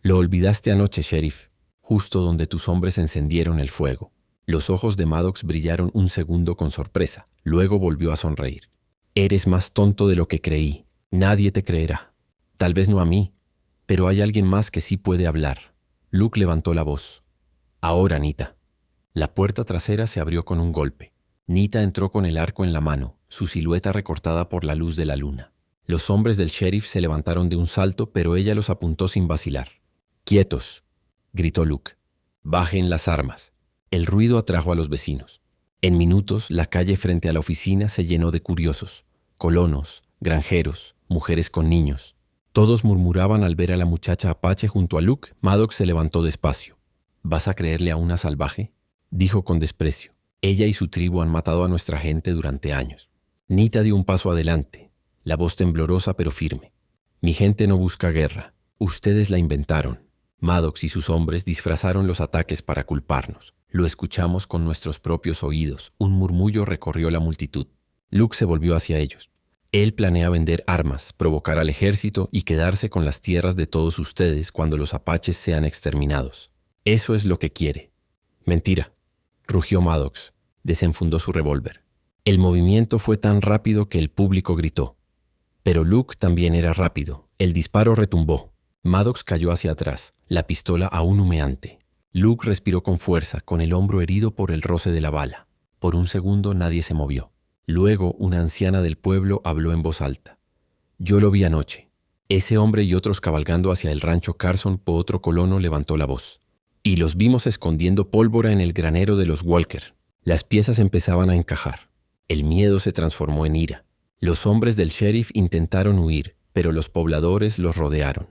Lo olvidaste anoche, sheriff, justo donde tus hombres encendieron el fuego. Los ojos de Maddox brillaron un segundo con sorpresa, luego volvió a sonreír. Eres más tonto de lo que creí. Nadie te creerá. Tal vez no a mí, pero hay alguien más que sí puede hablar. Luke levantó la voz. Ahora, Nita. La puerta trasera se abrió con un golpe. Nita entró con el arco en la mano, su silueta recortada por la luz de la luna. Los hombres del sheriff se levantaron de un salto, pero ella los apuntó sin vacilar. «¡Quietos!», gritó Luke. «Bajen las armas». El ruido atrajo a los vecinos. En minutos, la calle frente a la oficina se llenó de curiosos, colonos, granjeros, mujeres con niños. Todos murmuraban al ver a la muchacha apache junto a Luke. Maddox se levantó despacio. «¿Vas a creerle a una salvaje?», dijo con desprecio. «Ella y su tribu han matado a nuestra gente durante años». Nita dio un paso adelante, la voz temblorosa pero firme. «Mi gente no busca guerra. Ustedes la inventaron. Maddox y sus hombres disfrazaron los ataques para culparnos. Lo escuchamos con nuestros propios oídos». Un murmullo recorrió la multitud. Luke se volvió hacia ellos. «Él planea vender armas, provocar al ejército y quedarse con las tierras de todos ustedes cuando los apaches sean exterminados. Eso es lo que quiere». «Mentira», rugió Maddox. Desenfundó su revólver. El movimiento fue tan rápido que el público gritó. Pero Luke también era rápido. El disparo retumbó. Maddox cayó hacia atrás, la pistola aún humeante. Luke respiró con fuerza, con el hombro herido por el roce de la bala. Por un segundo nadie se movió. Luego una anciana del pueblo habló en voz alta. Yo lo vi anoche. Ese hombre y otros cabalgando hacia el rancho Carson, otro colono levantó la voz. Y los vimos escondiendo pólvora en el granero de los Walker. Las piezas empezaban a encajar. El miedo se transformó en ira. Los hombres del sheriff intentaron huir, pero los pobladores los rodearon.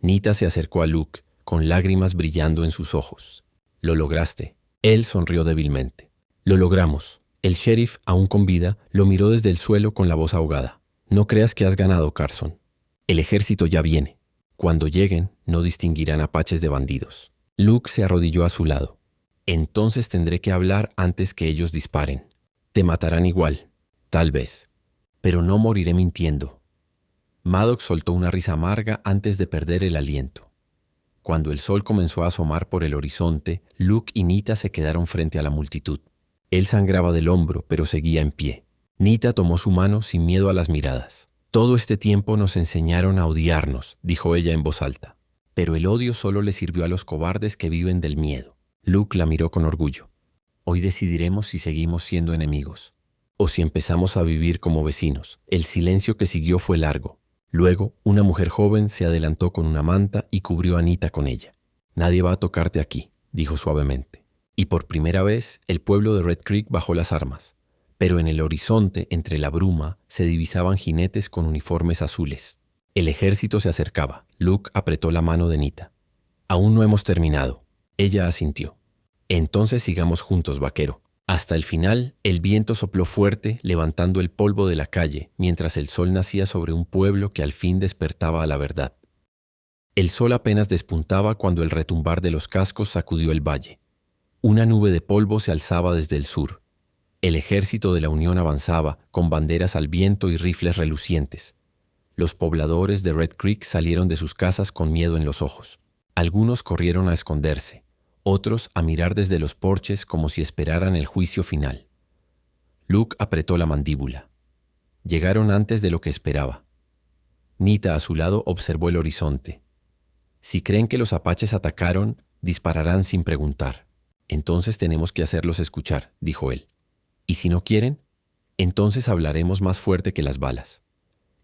Nita se acercó a Luke, con lágrimas brillando en sus ojos. «Lo lograste». Él sonrió débilmente. «Lo logramos». El sheriff, aún con vida, lo miró desde el suelo con la voz ahogada. «No creas que has ganado, Carson. El ejército ya viene. Cuando lleguen, no distinguirán apaches de bandidos». Luke se arrodilló a su lado. «Entonces tendré que hablar antes que ellos disparen. Te matarán igual, tal vez. Pero no moriré mintiendo». Maddox soltó una risa amarga antes de perder el aliento. Cuando el sol comenzó a asomar por el horizonte, Luke y Nita se quedaron frente a la multitud. Él sangraba del hombro, pero seguía en pie. Nita tomó su mano sin miedo a las miradas. «Todo este tiempo nos enseñaron a odiarnos», dijo ella en voz alta. «Pero el odio solo le sirvió a los cobardes que viven del miedo». Luke la miró con orgullo. «Hoy decidiremos si seguimos siendo enemigos o si empezamos a vivir como vecinos». El silencio que siguió fue largo. Luego, una mujer joven se adelantó con una manta y cubrió a Nita con ella. «Nadie va a tocarte aquí», dijo suavemente. Y por primera vez, el pueblo de Red Creek bajó las armas. Pero en el horizonte, entre la bruma, se divisaban jinetes con uniformes azules. El ejército se acercaba. Luke apretó la mano de Nita. «Aún no hemos terminado». Ella asintió. «Entonces sigamos juntos, vaquero». Hasta el final, el viento sopló fuerte, levantando el polvo de la calle, mientras el sol nacía sobre un pueblo que al fin despertaba a la verdad. El sol apenas despuntaba cuando el retumbar de los cascos sacudió el valle. Una nube de polvo se alzaba desde el sur. El ejército de la Unión avanzaba, con banderas al viento y rifles relucientes. Los pobladores de Red Creek salieron de sus casas con miedo en los ojos. Algunos corrieron a esconderse. Otros a mirar desde los porches como si esperaran el juicio final. Luke apretó la mandíbula. Llegaron antes de lo que esperaba. Nita a su lado observó el horizonte. Si creen que los apaches atacaron, dispararán sin preguntar. Entonces tenemos que hacerlos escuchar, dijo él. Y si no quieren, entonces hablaremos más fuerte que las balas.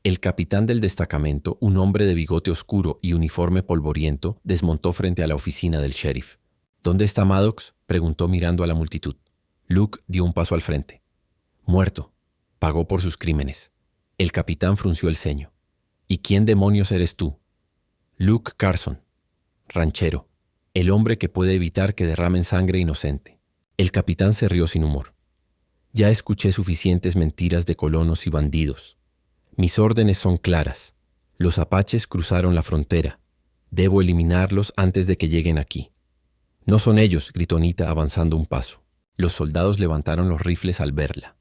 El capitán del destacamento, un hombre de bigote oscuro y uniforme polvoriento, desmontó frente a la oficina del sheriff. «¿Dónde está Maddox?», preguntó mirando a la multitud. Luke dio un paso al frente. «Muerto. Pagó por sus crímenes». El capitán frunció el ceño. «¿Y quién demonios eres tú?» «Luke Carson, ranchero, el hombre que puede evitar que derramen sangre inocente». El capitán se rió sin humor. «Ya escuché suficientes mentiras de colonos y bandidos. Mis órdenes son claras. Los apaches cruzaron la frontera. Debo eliminarlos antes de que lleguen aquí». «No son ellos», gritó Nita avanzando un paso. Los soldados levantaron los rifles al verla.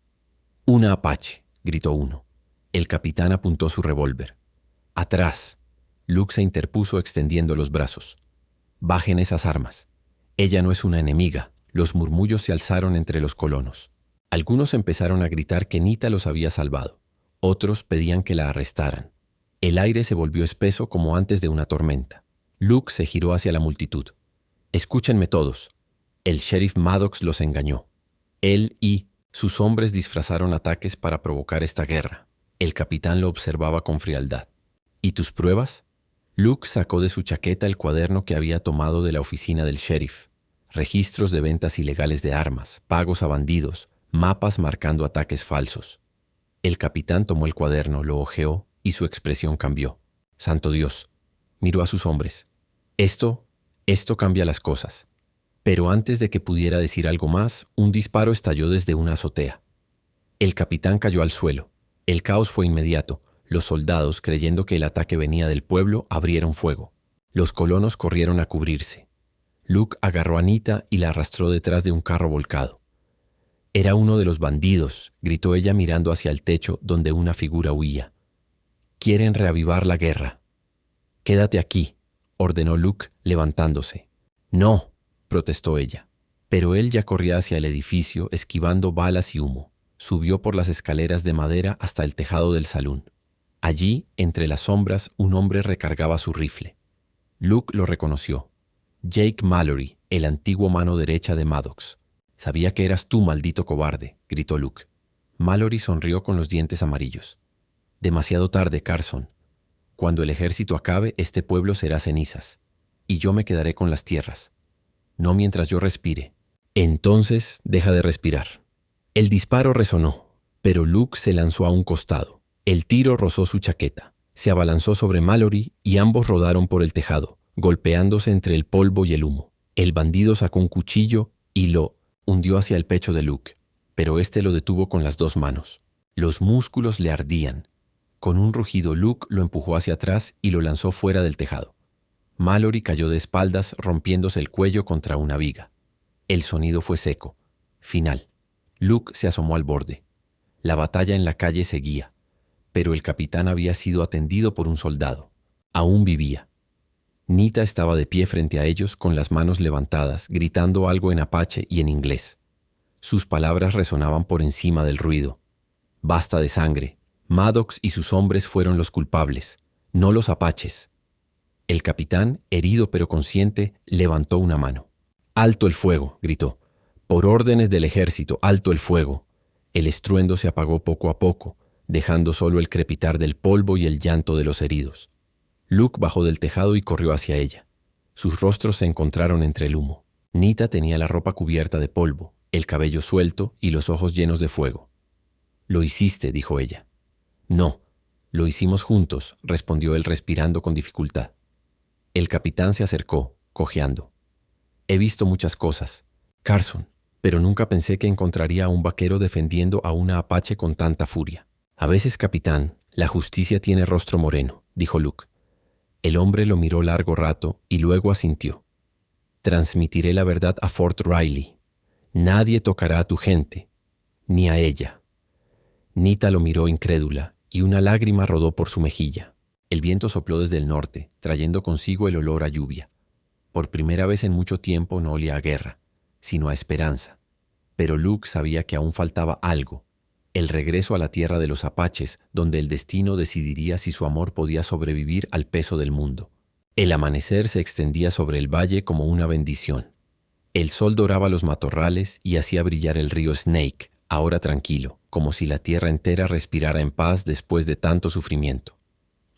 «Una apache», gritó uno. El capitán apuntó su revólver. «Atrás». Luke se interpuso extendiendo los brazos. «Bajen esas armas. Ella no es una enemiga». Los murmullos se alzaron entre los colonos. Algunos empezaron a gritar que Nita los había salvado. Otros pedían que la arrestaran. El aire se volvió espeso como antes de una tormenta. Luke se giró hacia la multitud. «Escúchenme todos. El sheriff Maddox los engañó. Él y sus hombres disfrazaron ataques para provocar esta guerra». El capitán lo observaba con frialdad. «¿Y tus pruebas?». Luke sacó de su chaqueta el cuaderno que había tomado de la oficina del sheriff. Registros de ventas ilegales de armas, pagos a bandidos, mapas marcando ataques falsos. El capitán tomó el cuaderno, lo hojeó y su expresión cambió. «Santo Dios», miró a sus hombres. Esto cambia las cosas». Pero antes de que pudiera decir algo más, un disparo estalló desde una azotea. El capitán cayó al suelo. El caos fue inmediato. Los soldados, creyendo que el ataque venía del pueblo, abrieron fuego. Los colonos corrieron a cubrirse. Luke agarró a Nita y la arrastró detrás de un carro volcado. «Era uno de los bandidos», gritó ella mirando hacia el techo donde una figura huía. «Quieren reavivar la guerra». «Quédate aquí», ordenó Luke, levantándose. «No», protestó ella. Pero él ya corría hacia el edificio, esquivando balas y humo. Subió por las escaleras de madera hasta el tejado del salón. Allí, entre las sombras, un hombre recargaba su rifle. Luke lo reconoció. Jake Mallory, el antiguo mano derecha de Maddox. «Sabía que eras tú, maldito cobarde», gritó Luke. Mallory sonrió con los dientes amarillos. «Demasiado tarde, Carson. Cuando el ejército acabe, este pueblo será cenizas, y yo me quedaré con las tierras. No mientras yo respire». «Entonces, deja de respirar». El disparo resonó, pero Luke se lanzó a un costado. El tiro rozó su chaqueta. Se abalanzó sobre Mallory y ambos rodaron por el tejado, golpeándose entre el polvo y el humo. El bandido sacó un cuchillo y lo hundió hacia el pecho de Luke, pero éste lo detuvo con las dos manos. Los músculos le ardían. Con un rugido, Luke lo empujó hacia atrás y lo lanzó fuera del tejado. Mallory cayó de espaldas, rompiéndose el cuello contra una viga. El sonido fue seco, final. Luke se asomó al borde. La batalla en la calle seguía, pero el capitán había sido atendido por un soldado. Aún vivía. Nita estaba de pie frente a ellos con las manos levantadas, gritando algo en apache y en inglés. Sus palabras resonaban por encima del ruido. «Basta de sangre. Maddox y sus hombres fueron los culpables, no los apaches». El capitán, herido pero consciente, levantó una mano. «Alto el fuego», gritó. «Por órdenes del ejército, alto el fuego». El estruendo se apagó poco a poco, dejando solo el crepitar del polvo y el llanto de los heridos. Luke bajó del tejado y corrió hacia ella. Sus rostros se encontraron entre el humo. Nita tenía la ropa cubierta de polvo, el cabello suelto y los ojos llenos de fuego. «Lo hiciste», dijo ella. «No, lo hicimos juntos», respondió él respirando con dificultad. El capitán se acercó, cojeando. «He visto muchas cosas, Carson, pero nunca pensé que encontraría a un vaquero defendiendo a una apache con tanta furia». «A veces, capitán, la justicia tiene rostro moreno», dijo Luke. El hombre lo miró largo rato y luego asintió. «Transmitiré la verdad a Fort Riley. Nadie tocará a tu gente, ni a ella». Nita lo miró incrédula y una lágrima rodó por su mejilla. El viento sopló desde el norte, trayendo consigo el olor a lluvia. Por primera vez en mucho tiempo no olía a guerra, sino a esperanza. Pero Luke sabía que aún faltaba algo. El regreso a la tierra de los apaches, donde el destino decidiría si su amor podía sobrevivir al peso del mundo. El amanecer se extendía sobre el valle como una bendición. El sol doraba los matorrales y hacía brillar el río Snake, ahora tranquilo, como si la tierra entera respirara en paz después de tanto sufrimiento.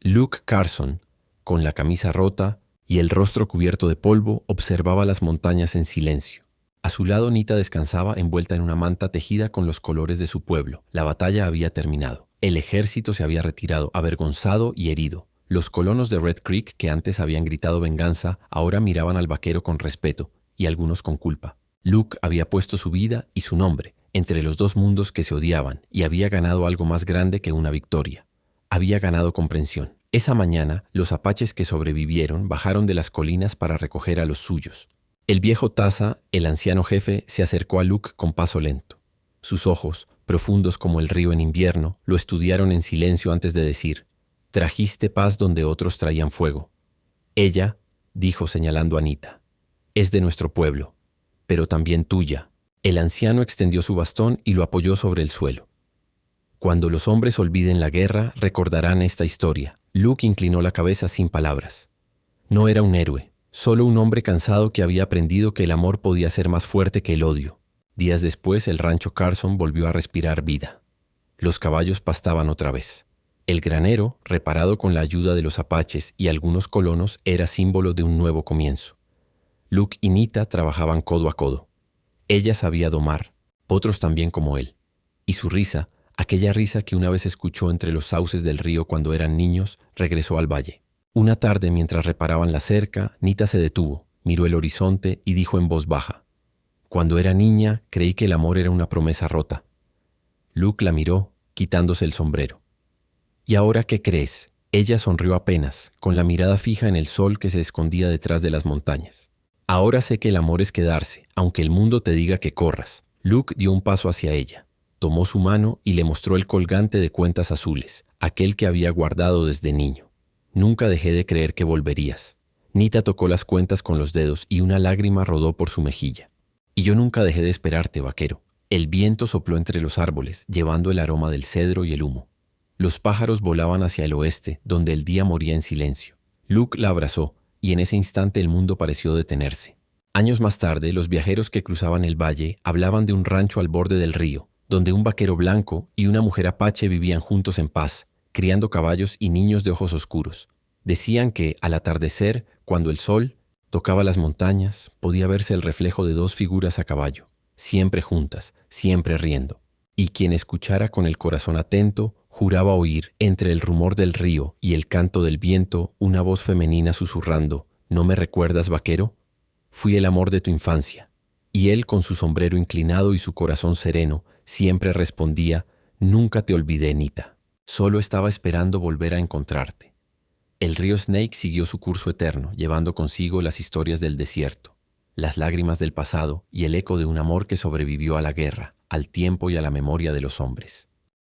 Luke Carson, con la camisa rota y el rostro cubierto de polvo, observaba las montañas en silencio. A su lado Nita descansaba envuelta en una manta tejida con los colores de su pueblo. La batalla había terminado. El ejército se había retirado, avergonzado y herido. Los colonos de Red Creek, que antes habían gritado venganza, ahora miraban al vaquero con respeto, y algunos con culpa. Luke había puesto su vida y su nombre entre los dos mundos que se odiaban, y había ganado algo más grande que una victoria. Había ganado comprensión. Esa mañana, los apaches que sobrevivieron bajaron de las colinas para recoger a los suyos. El viejo Taza, el anciano jefe, se acercó a Luke con paso lento. Sus ojos, profundos como el río en invierno, lo estudiaron en silencio antes de decir: «Trajiste paz donde otros traían fuego». «Ella», dijo señalando a Nita, «es de nuestro pueblo, pero también tuya». El anciano extendió su bastón y lo apoyó sobre el suelo. «Cuando los hombres olviden la guerra, recordarán esta historia». Luke inclinó la cabeza sin palabras. No era un héroe, solo un hombre cansado que había aprendido que el amor podía ser más fuerte que el odio. Días después, el rancho Carson volvió a respirar vida. Los caballos pastaban otra vez. El granero, reparado con la ayuda de los apaches y algunos colonos, era símbolo de un nuevo comienzo. Luke y Nita trabajaban codo a codo. Ella sabía domar, otros también como él. Y su risa, aquella risa que una vez escuchó entre los sauces del río cuando eran niños, regresó al valle. Una tarde, mientras reparaban la cerca, Nita se detuvo, miró el horizonte y dijo en voz baja: «Cuando era niña, creí que el amor era una promesa rota». Luke la miró, quitándose el sombrero. «¿Y ahora qué crees?». Ella sonrió apenas, con la mirada fija en el sol que se escondía detrás de las montañas. «Ahora sé que el amor es quedarse, aunque el mundo te diga que corras». Luke dio un paso hacia ella. Tomó su mano y le mostró el colgante de cuentas azules, aquel que había guardado desde niño. «Nunca dejé de creer que volverías». Nita tocó las cuentas con los dedos y una lágrima rodó por su mejilla. «Y yo nunca dejé de esperarte, vaquero». El viento sopló entre los árboles, llevando el aroma del cedro y el humo. Los pájaros volaban hacia el oeste, donde el día moría en silencio. Luke la abrazó, y en ese instante el mundo pareció detenerse. Años más tarde, los viajeros que cruzaban el valle hablaban de un rancho al borde del río, donde un vaquero blanco y una mujer apache vivían juntos en paz, criando caballos y niños de ojos oscuros. Decían que, al atardecer, cuando el sol tocaba las montañas, podía verse el reflejo de dos figuras a caballo, siempre juntas, siempre riendo. Y quien escuchara con el corazón atento, juraba oír, entre el rumor del río y el canto del viento, una voz femenina susurrando: ¿No me recuerdas, vaquero? Fui el amor de tu infancia. Y él, con su sombrero inclinado y su corazón sereno, siempre respondía: Nunca te olvidé, Nita. Solo estaba esperando volver a encontrarte. El río Snake siguió su curso eterno, llevando consigo las historias del desierto, las lágrimas del pasado y el eco de un amor que sobrevivió a la guerra, al tiempo y a la memoria de los hombres.